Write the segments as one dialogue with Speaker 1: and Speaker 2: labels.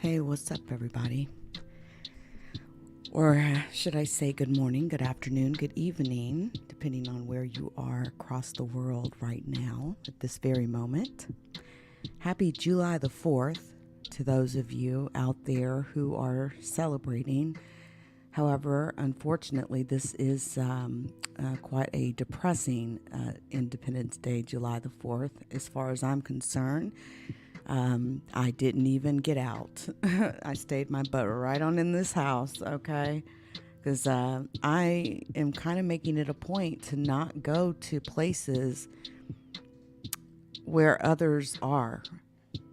Speaker 1: Hey, what's up, everybody? Or should I say good morning, good afternoon, good evening, depending on where you are across the world right now at this very moment. Happy July the 4th to those of you out there who are celebrating. However, unfortunately, this is quite a depressing Independence Day, July the 4th, as far as I'm concerned. I didn't even get out. I stayed my butt right on in this house, okay? Because I am kind of making it a point to not go to places where others are.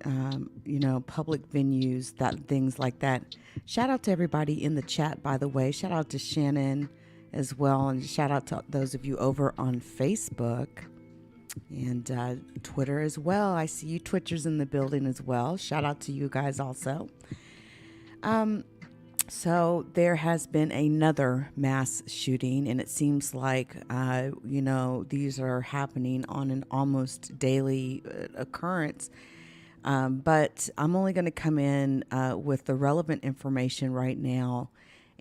Speaker 1: Public venues, things like that. Shout out to everybody in the chat, by the way. Shout out to Shannon as well, and shout out to those of you over on Facebook and Twitter as well. I see you Twitchers in the building as well. Shout out to you guys also. So there has been another mass shooting, and it seems like, these are happening on an almost daily occurrence. But I'm only going to come in with the relevant information right now.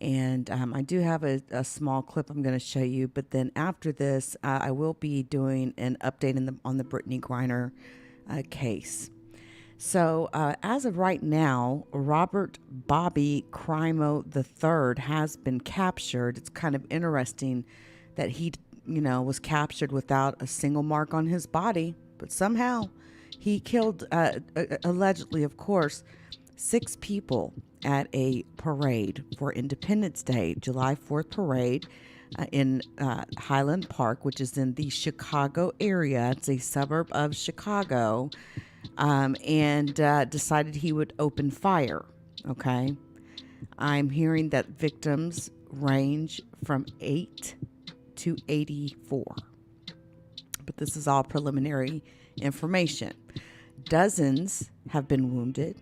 Speaker 1: And I do have a small clip I'm going to show you. But then after this, I will be doing an update on the Brittany Griner case. So as of right now, Robert Bobby Crimo III has been captured. It's kind of interesting that he, was captured without a single mark on his body. But somehow he killed, allegedly, of course, 6 people at a parade for Independence Day, July 4th parade in Highland Park, which is in the Chicago area. It's a suburb of Chicago, and decided he would open fire. Okay. I'm hearing that victims range from 8 to 84. But this is all preliminary information. Dozens have been wounded.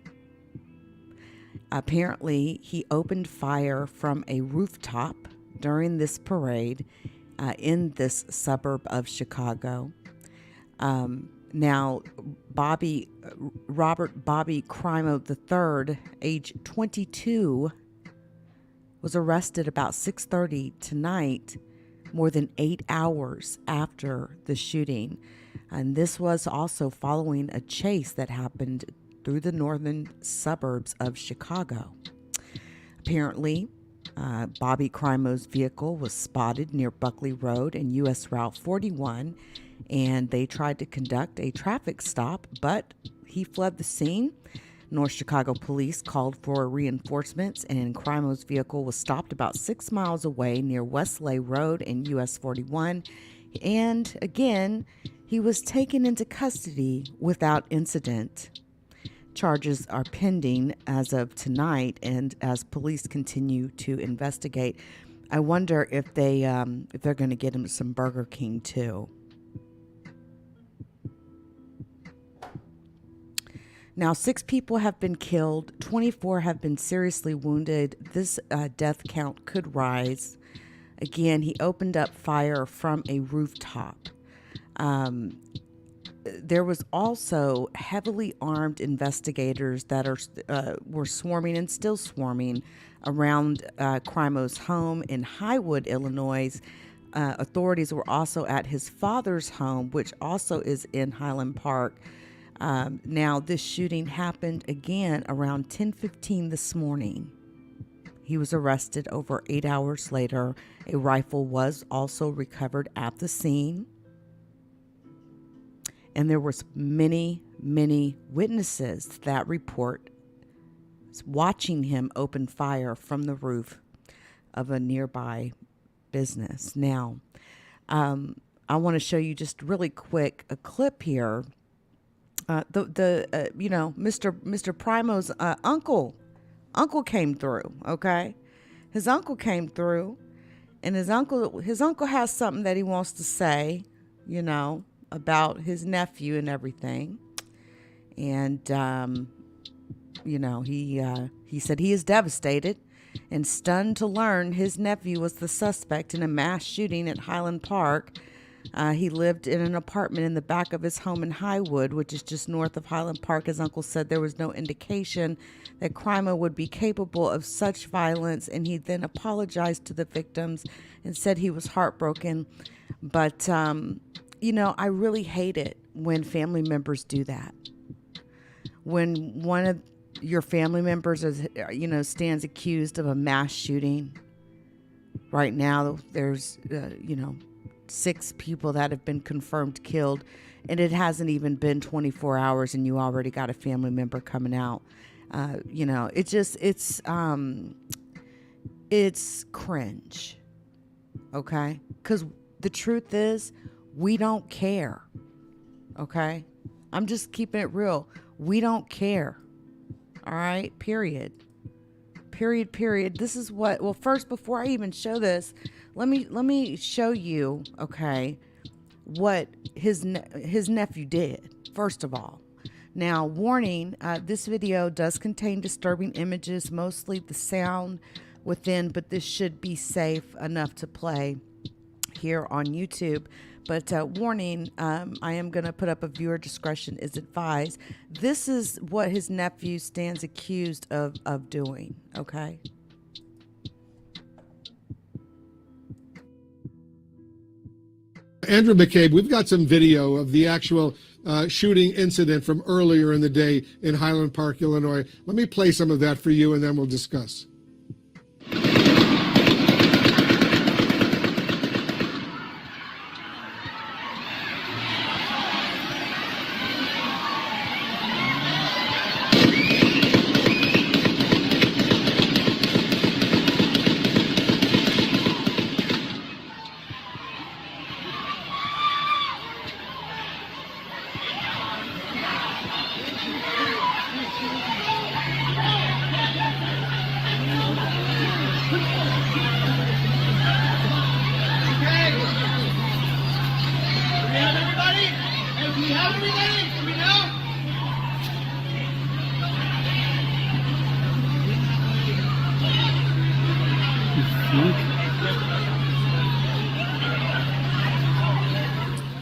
Speaker 1: Apparently, he opened fire from a rooftop during this parade in this suburb of Chicago. Now, Robert Bobby Crimo III, age 22, was arrested about 6:30 tonight, more than 8 hours after the shooting. And this was also following a chase that happened through the northern suburbs of Chicago. Apparently, Bobby Crimo's vehicle was spotted near Buckley Road and U.S. Route 41, and they tried to conduct a traffic stop, but he fled the scene. North Chicago police called for reinforcements, and Crimo's vehicle was stopped about 6 miles away near Westlake Road and US 41. And again, he was taken into custody without incident. Charges are pending as of tonight, and as police continue to investigate, I wonder if they're going to get him some Burger King too. Now, 6 people have been killed, 24 have been seriously wounded. This death count could rise. Again, he opened up fire from a rooftop. There was also heavily armed investigators that were swarming and still swarming around Crimo's home in Highwood, Illinois. Authorities were also at his father's home, which also is in Highland Park. Now, this shooting happened again around 10:15 this morning. He was arrested over 8 hours later. A rifle was also recovered at the scene. And there was many, many witnesses that report watching him open fire from the roof of a nearby business. Now, I want to show you just really quick a clip here. Mr. Primo's uncle came through. Okay, his uncle came through, and his uncle has something that he wants to say, about his nephew and everything. And he said he is devastated and stunned to learn his nephew was the suspect in a mass shooting at Highland Park He lived in an apartment in the back of his home in Highwood, which is just north of Highland Park. His uncle said there was no indication that Crimo would be capable of such violence, and he then apologized to the victims and said he was heartbroken. But, I really hate it when family members do that. When one of your family members stands accused of a mass shooting. Right now, there's, 6 people that have been confirmed killed, and it hasn't even been 24 hours, and you already got a family member coming out. It's cringe. Okay? Because the truth is, we don't care. Okay? I'm just keeping it real. We don't care. All right? Period. This is well, first, before I even show this, let me show you, okay, what his nephew did, first of all. Now, warning, this video does contain disturbing images, mostly the sound within, but this should be safe enough to play here on YouTube. But warning, I am going to put up a viewer discretion is advised. This is what his nephew stands accused of doing, okay?
Speaker 2: Andrew McCabe, we've got some video of the actual shooting incident from earlier in the day in Highland Park, Illinois. Let me play some of that for you, and then we'll discuss.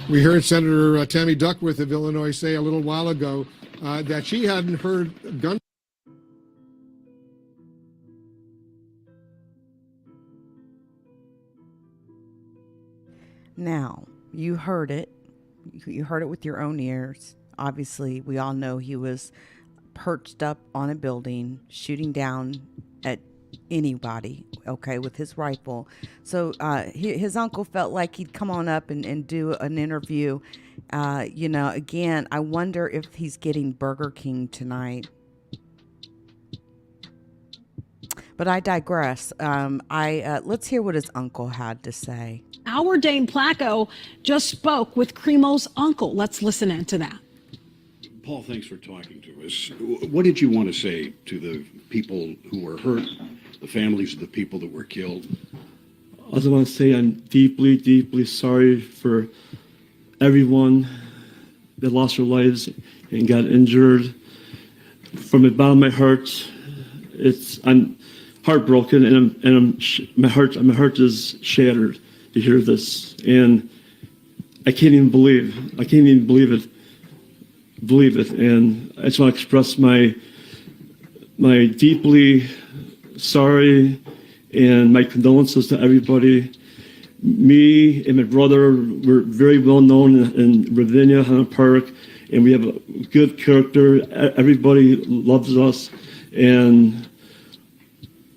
Speaker 2: We heard Senator Tammy Duckworth of Illinois say a little while ago that she hadn't heard gun.
Speaker 1: Now, you heard it. You heard it with your own ears. Obviously, we all know he was perched up on a building, shooting down at anybody, okay, with his rifle. So his uncle felt like he'd come on up and do an interview. Again, I wonder if he's getting Burger King tonight. But I digress. Let's hear what his uncle had to say.
Speaker 3: Our Dane Placco just spoke with Crimo's uncle. Let's listen into that.
Speaker 4: Paul, thanks for talking to us. What did you want to say to the people who were hurt, the families of the people that were killed?
Speaker 5: I just want to say I'm deeply, deeply sorry for everyone that lost their lives and got injured. From the bottom of my heart, I'm heartbroken, and my heart is shattered to hear this, and I can't even believe it, and I just want to express my deeply sorry and my condolences to everybody. Me and my brother were very well known in Ravinia, Highland Park, and we have a good character. Everybody loves us, and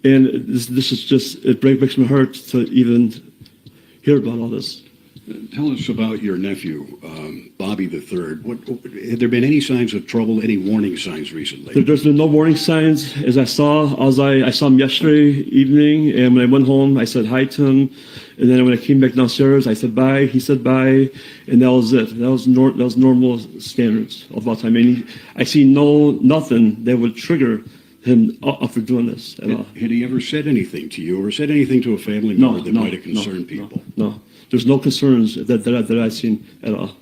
Speaker 5: this is just, it breaks my heart to even hear about all this.
Speaker 4: Tell us about your nephew, Bobby III. Had there been any signs of trouble, any warning signs recently?
Speaker 5: There's been no warning signs. As I saw him yesterday evening, and when I went home, I said hi to him. And then when I came back downstairs, I said bye. He said bye, and that was it. That was normal standards of all time. I see nothing that would trigger him up for doing this at all.
Speaker 4: Had he ever said anything to you, or said anything to a family member that might have concerned people?
Speaker 5: No. There's no concerns that I've seen at all.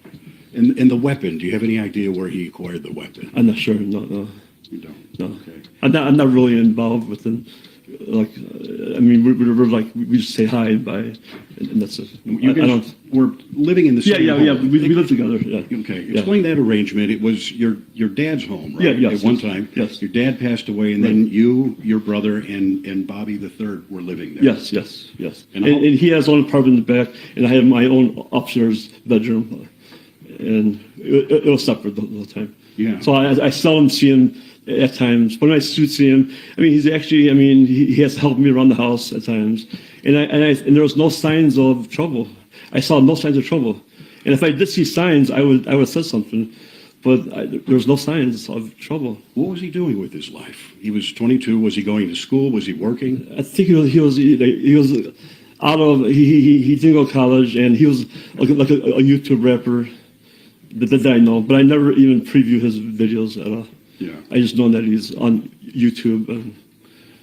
Speaker 4: And the weapon, do you have any idea where he acquired the weapon?
Speaker 5: I'm not sure. No.
Speaker 4: You don't?
Speaker 5: No.
Speaker 4: Okay.
Speaker 5: I'm not really involved with him. I mean, we're like, we just say hi and bye, and that's it.
Speaker 4: You
Speaker 5: I
Speaker 4: guys
Speaker 5: don't.
Speaker 4: were living in the same
Speaker 5: Yeah.
Speaker 4: home.
Speaker 5: We live together. Yeah.
Speaker 4: Okay,
Speaker 5: Yeah.
Speaker 4: explain that arrangement. It was your dad's home, right?
Speaker 5: Yeah, yes,
Speaker 4: At one
Speaker 5: yes,
Speaker 4: time,
Speaker 5: yes.
Speaker 4: your dad passed away, and then you, your brother, and Bobby the third were living there.
Speaker 5: Yes.
Speaker 4: And
Speaker 5: And,
Speaker 4: how-
Speaker 5: he has his own apartment in the back, and I have my own upstairs bedroom, and it was separate the whole time.
Speaker 4: Yeah.
Speaker 5: So I seldom see him at times. When I do see him, I mean, he's actually, I mean, he has helped me around the house at times, and there was no signs of trouble. I saw no signs of trouble, and if I did see signs, I would have said something, but there was no signs of trouble.
Speaker 4: What was he doing with his life? He was 22. Was he going to school? Was he working?
Speaker 5: I think he was out of he didn't go to college, and he was like a YouTube rapper that I know, but I never even preview his videos at all.
Speaker 4: Yeah.
Speaker 5: I just know that he's on YouTube. And,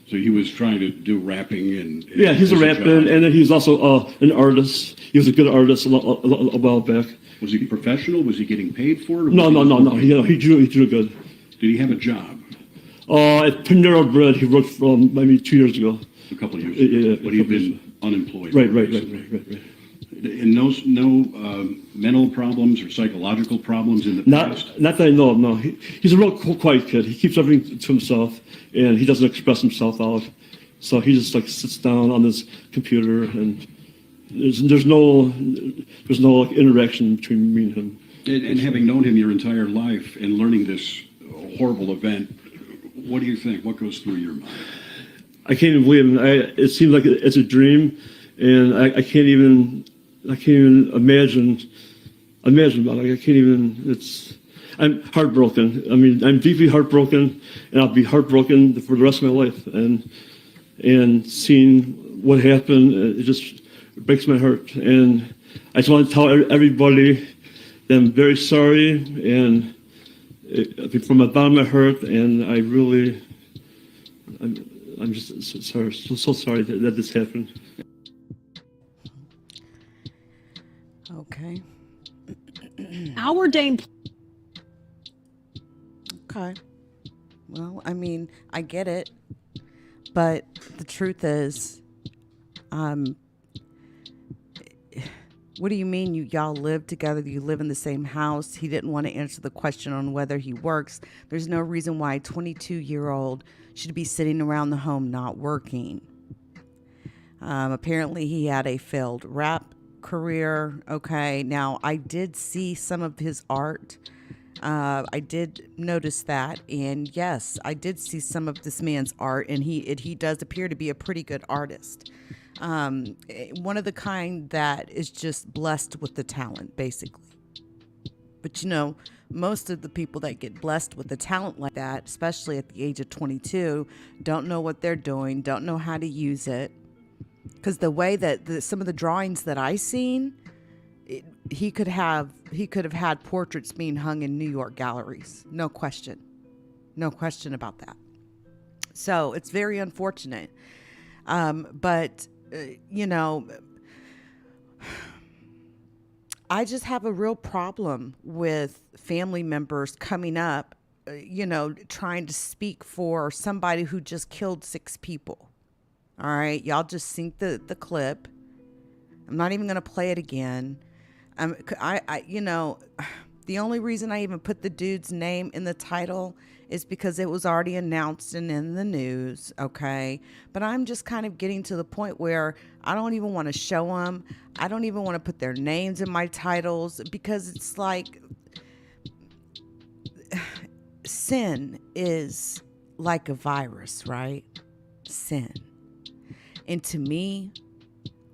Speaker 4: So he was trying to do rapping and
Speaker 5: yeah, he's a
Speaker 4: as
Speaker 5: rapper,
Speaker 4: job.
Speaker 5: and then he's also an artist. He was a good artist a while back.
Speaker 4: Was he professional? Was he getting paid for it? or
Speaker 5: No.
Speaker 4: was
Speaker 5: He drew good.
Speaker 4: Did he have a job
Speaker 5: At Panera Bread, he worked from maybe 2 years ago.
Speaker 4: a couple of years ago?
Speaker 5: Yeah,
Speaker 4: But he'd been unemployed.
Speaker 5: Right.
Speaker 4: basically. And no mental problems or psychological problems in the past?
Speaker 5: Not that I know of, no. He's a real quiet kid. He keeps everything to himself, and he doesn't express himself out. So he just like sits down on his computer, and there's no like, interaction between me and him.
Speaker 4: And having known him your entire life and learning this horrible event, what do you think? What goes through your mind?
Speaker 5: I can't even believe it. It seems like it's a dream, and I can't even imagine about it. I can't even. I'm heartbroken. I mean, I'm deeply heartbroken, and I'll be heartbroken for the rest of my life. And seeing what happened, it just breaks my heart. And I just want to tell everybody that I'm very sorry, and from the bottom of my heart, and I'm just sorry, so sorry that this happened.
Speaker 1: Okay.
Speaker 3: Our Dame.
Speaker 1: Okay. Well, I mean, I get it. But the truth is, what do you mean y'all live together? You live in the same house. He didn't want to answer the question on whether he works. There's no reason why a 22-year-old should be sitting around the home not working. Apparently, he had a failed rap career. Okay, now I did see some of his art. I did notice that, and yes, I did see some of this man's art, and he does appear to be a pretty good artist. One of the kind that is just blessed with the talent, basically. But most of the people that get blessed with a talent like that, especially at the age of 22, don't know what they're doing, don't know how to use it. Because the way that some of the drawings that I seen, he could have had portraits being hung in New York galleries. No question about that. So it's very unfortunate. But I just have a real problem with family members coming up, trying to speak for somebody who just killed 6 people. All right, y'all just sync the clip. I'm not even going to play it again. The only reason I even put the dude's name in the title is because it was already announced and in the news, okay? But I'm just kind of getting to the point where I don't even want to show them. I don't even want to put their names in my titles because it's like sin is like a virus, right? Sin. And to me,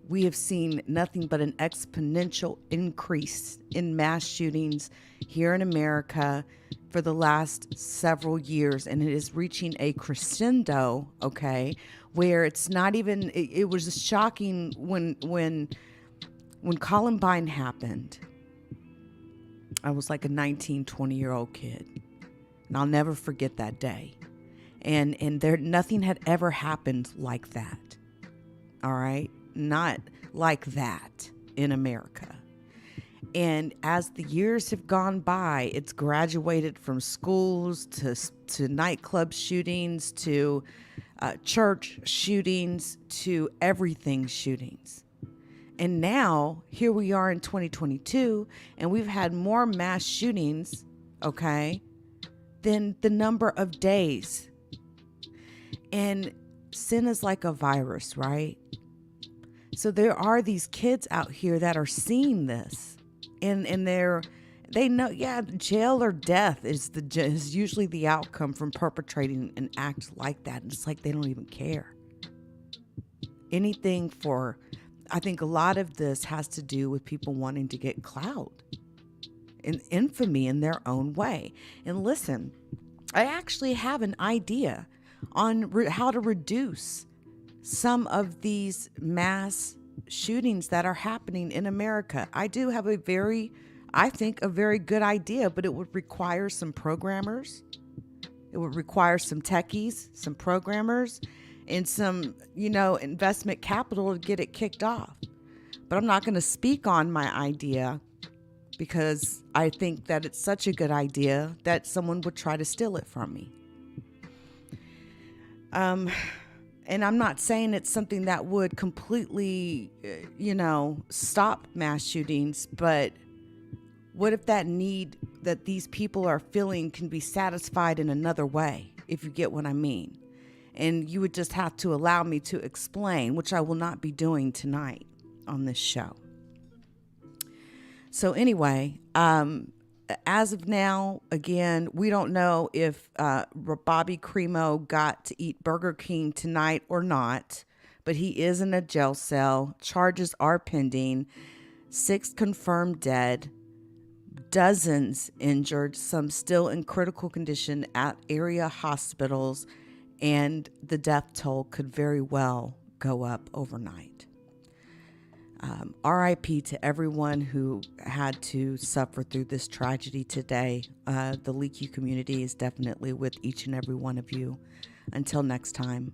Speaker 1: we have seen nothing but an exponential increase in mass shootings here in America for the last several years. And it is reaching a crescendo, okay, where it's not even, it was shocking when Columbine happened. I was like a 19, 20-year-old kid. And I'll never forget that day. And there, nothing had ever happened like that. All right? Not like that in America. And as the years have gone by, it's graduated from schools to nightclub shootings to church shootings to everything shootings. And now here we are in 2022, and we've had more mass shootings, okay, than the number of days. And sin is like a virus, right? So there are these kids out here that are seeing this, and they know, yeah, jail or death is usually the outcome from perpetrating an act like that. And it's like they don't even care. Anything for, I think a lot of this has to do with people wanting to get clout and infamy in their own way. And listen, I actually have an idea on how to reduce some of these mass shootings that are happening in America. I do have a very good idea, but it would require some programmers. It would require some techies, some programmers, and some, investment capital to get it kicked off. But I'm not going to speak on my idea because I think that it's such a good idea that someone would try to steal it from me. And I'm not saying it's something that would completely, stop mass shootings, but what if that need that these people are feeling can be satisfied in another way, if you get what I mean? And you would just have to allow me to explain, which I will not be doing tonight on this show. So anyway, as of now, again, we don't know if Bobby Crimo got to eat Burger King tonight or not, but he is in a jail cell. Charges are pending. 6 confirmed dead. Dozens injured, some still in critical condition at area hospitals, and the death toll could very well go up overnight. RIP to everyone who had to suffer through this tragedy today. The Leakey community is definitely with each and every one of you. Until next time.